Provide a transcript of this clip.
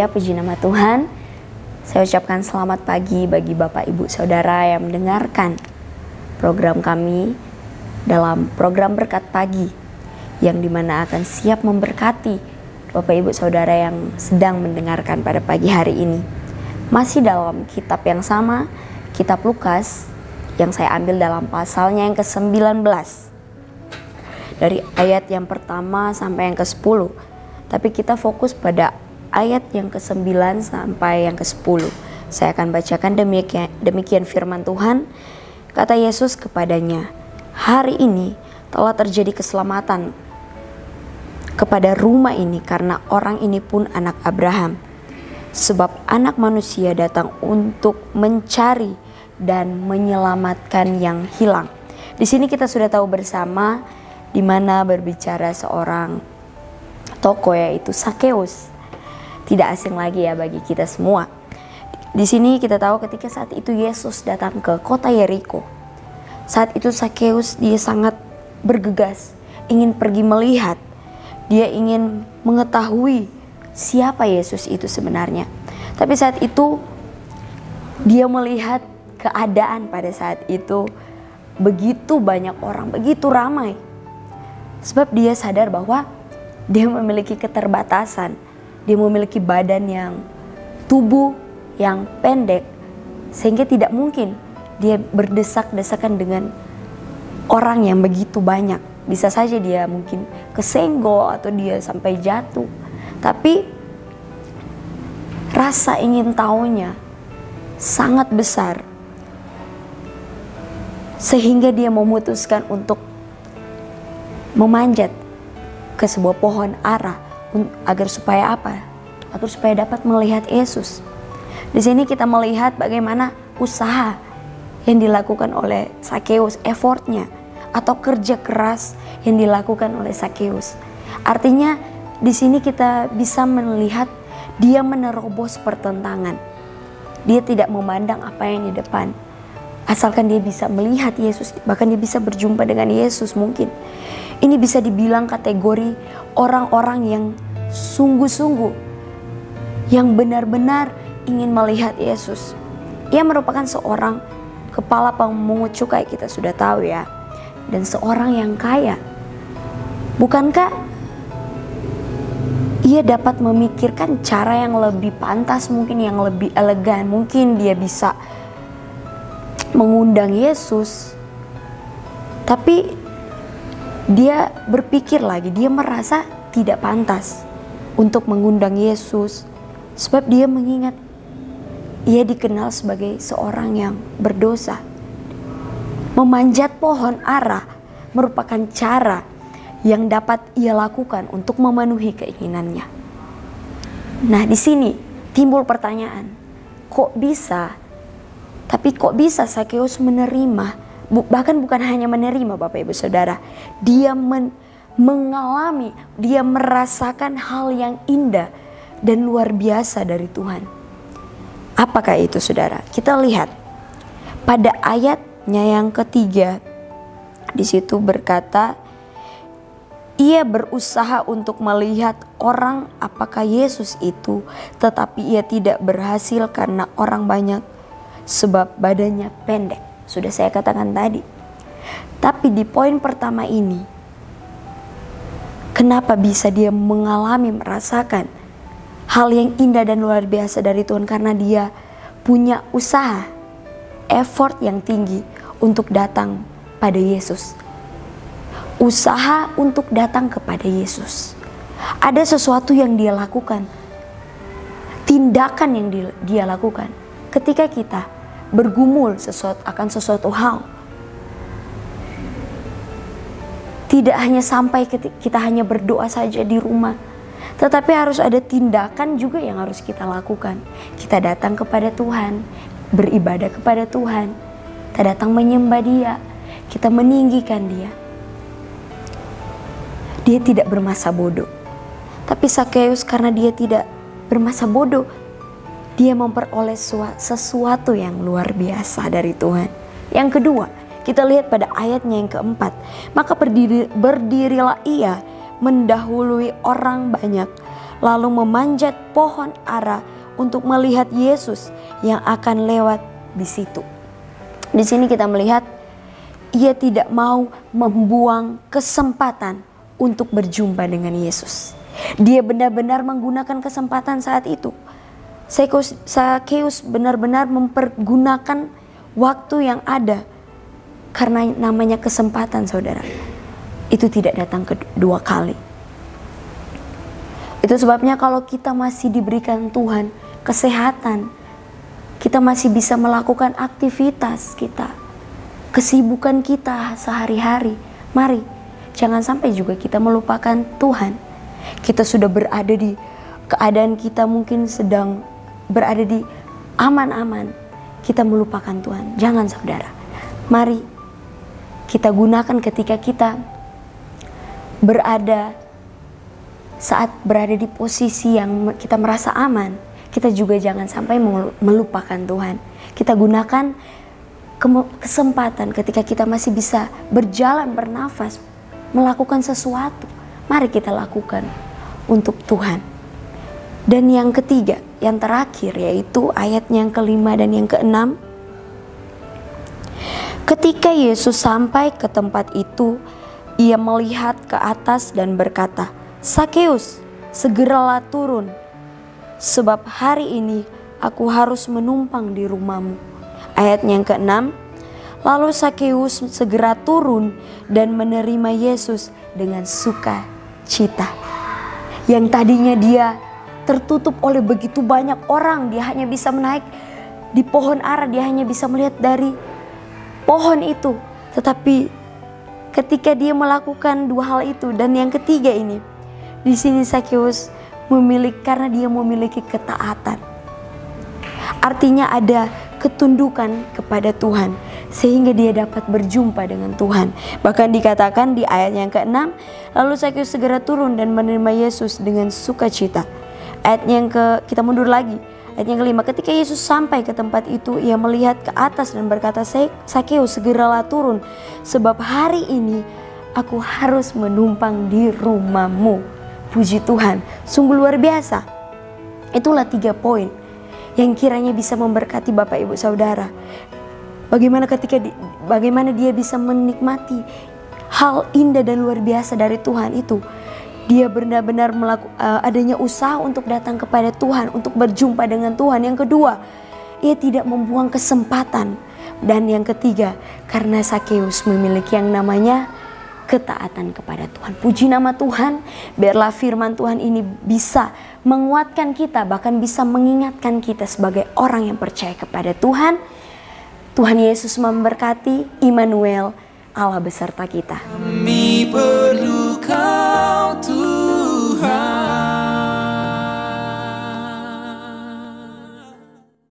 Haleluya, puji nama Tuhan. Saya ucapkan selamat pagi bagi Bapak Ibu Saudara yang mendengarkan program kami dalam program Berkat Pagi, yang dimana akan siap memberkati Bapak Ibu Saudara yang sedang mendengarkan pada pagi hari ini. Masih dalam kitab yang sama, kitab Lukas, yang saya ambil dalam pasalnya yang ke-19. Dari ayat yang pertama sampai yang ke-10. Tapi kita fokus pada ayat yang ke-9 sampai yang ke-10. Saya akan bacakan demikian firman Tuhan. Kata Yesus kepadanya, "Hari ini telah terjadi keselamatan kepada rumah ini karena orang ini pun anak Abraham. Sebab anak manusia datang untuk mencari dan menyelamatkan yang hilang." Di sini kita sudah tahu bersama di mana berbicara seorang tokoh, yaitu Sakeus. Tidak asing lagi ya bagi kita semua. Di sini kita tahu ketika saat itu Yesus datang ke kota Yeriko. Saat itu Sakeus dia sangat bergegas, ingin pergi melihat. Dia ingin mengetahui siapa Yesus itu sebenarnya. Tapi saat itu dia melihat keadaan pada saat itu begitu banyak orang, begitu ramai. Sebab dia sadar bahwa dia memiliki keterbatasan. Dia memiliki badan yang tubuh yang pendek, sehingga tidak mungkin dia berdesak-desakan dengan orang yang begitu banyak. Bisa saja dia mungkin kesenggol atau dia sampai jatuh. Tapi rasa ingin tahunya sangat besar, sehingga dia memutuskan untuk memanjat ke sebuah pohon ara agar supaya apa? Agar supaya dapat melihat Yesus. Di sini kita melihat bagaimana usaha yang dilakukan oleh Sakeus, effortnya atau kerja keras yang dilakukan oleh Sakeus. Artinya di sini kita bisa melihat dia menerobos pertentangan. Dia tidak memandang apa yang di depan. Asalkan dia bisa melihat Yesus, bahkan dia bisa berjumpa dengan Yesus mungkin. Ini bisa dibilang kategori orang-orang yang sungguh-sungguh, yang benar-benar ingin melihat Yesus. Ia merupakan seorang kepala pemungut cukai, kita sudah tahu ya, dan seorang yang kaya. Bukankah ia dapat memikirkan cara yang lebih pantas, mungkin yang lebih elegan, mungkin dia bisa mengundang Yesus. Tapi dia berpikir lagi, dia merasa tidak pantas untuk mengundang Yesus. Sebab dia mengingat ia dikenal sebagai seorang yang berdosa. Memanjat pohon ara merupakan cara yang dapat ia lakukan untuk memenuhi keinginannya. Nah, di sini timbul pertanyaan, kok bisa? Tapi kok bisa Sakeus menerima? Bahkan bukan hanya menerima, Bapak Ibu Saudara, dia mengalami, dia merasakan hal yang indah dan luar biasa dari Tuhan. Apakah itu, Saudara? Kita lihat pada ayatnya yang ketiga. Di situ berkata, ia berusaha untuk melihat orang apakah Yesus itu, tetapi ia tidak berhasil karena orang banyak, sebab badannya pendek. Sudah saya katakan tadi. Tapi di poin pertama ini, kenapa bisa dia merasakan hal yang indah dan luar biasa dari Tuhan? Karena dia punya usaha, effort yang tinggi untuk datang pada Yesus. Usaha untuk datang kepada Yesus. Ada sesuatu yang dia lakukan, tindakan yang dia lakukan ketika kita bergumul akan sesuatu hal. Tidak hanya sampai kita hanya berdoa saja di rumah, tetapi harus ada tindakan juga yang harus kita lakukan. Kita datang kepada Tuhan, beribadah kepada Tuhan, kita datang menyembah Dia, kita meninggikan Dia. Dia tidak bermasa bodoh. Tapi Sakeus karena dia tidak bermasa bodoh, dia memperoleh sesuatu yang luar biasa dari Tuhan. Yang kedua, kita lihat pada ayatnya yang keempat. Maka berdirilah ia mendahului orang banyak, lalu memanjat pohon ara untuk melihat Yesus yang akan lewat di situ. Di sini kita melihat ia tidak mau membuang kesempatan untuk berjumpa dengan Yesus. Dia benar-benar menggunakan kesempatan saat itu. Sakeus benar-benar mempergunakan waktu yang ada, karena namanya kesempatan, saudara. Itu tidak datang kedua kali. Itu sebabnya kalau kita masih diberikan Tuhan kesehatan, kita masih bisa melakukan aktivitas kita, kesibukan kita sehari-hari, mari jangan sampai juga kita melupakan Tuhan. Kita sudah berada di keadaan kita mungkin sedang berada di aman-aman, kita melupakan Tuhan. Jangan, saudara. Mari kita gunakan ketika kita saat berada di posisi yang kita merasa aman. Kita juga jangan sampai melupakan Tuhan. Kita gunakan kesempatan ketika kita masih bisa berjalan, bernafas, melakukan sesuatu. Mari kita lakukan untuk Tuhan. Dan yang ketiga, yang terakhir, yaitu ayat yang kelima dan yang keenam. Ketika Yesus sampai ke tempat itu, ia melihat ke atas dan berkata, "Sakeus, segeralah turun, sebab hari ini aku harus menumpang di rumahmu." Ayat yang keenam, lalu Sakeus segera turun dan menerima Yesus dengan sukacita. Yang tadinya dia tertutup oleh begitu banyak orang, dia hanya bisa menaik di pohon ara, dia hanya bisa melihat dari pohon itu. Tetapi ketika dia melakukan dua hal itu, dan yang ketiga ini, di sini Sakeus karena dia memiliki ketaatan. Artinya ada ketundukan kepada Tuhan, sehingga dia dapat berjumpa dengan Tuhan. Bahkan dikatakan di ayat yang ke-6, lalu Sakeus segera turun dan menerima Yesus dengan sukacita. Ayat yang kita mundur lagi. Ayat yang kelima, ketika Yesus sampai ke tempat itu, ia melihat ke atas dan berkata, "Sakeus, segeralah turun, sebab hari ini aku harus menumpang di rumahmu." Puji Tuhan, sungguh luar biasa. Itulah 3 poin yang kiranya bisa memberkati Bapak Ibu Saudara. Bagaimana dia bisa menikmati hal indah dan luar biasa dari Tuhan itu. Dia benar-benar adanya usaha untuk datang kepada Tuhan, untuk berjumpa dengan Tuhan. Yang kedua, ia tidak membuang kesempatan. Dan yang ketiga, karena Sakeus memiliki yang namanya ketaatan kepada Tuhan. Puji nama Tuhan, biarlah firman Tuhan ini bisa menguatkan kita, bahkan bisa mengingatkan kita sebagai orang yang percaya kepada Tuhan. Tuhan Yesus memberkati. Immanuel, Allah beserta kita. Kami perlukan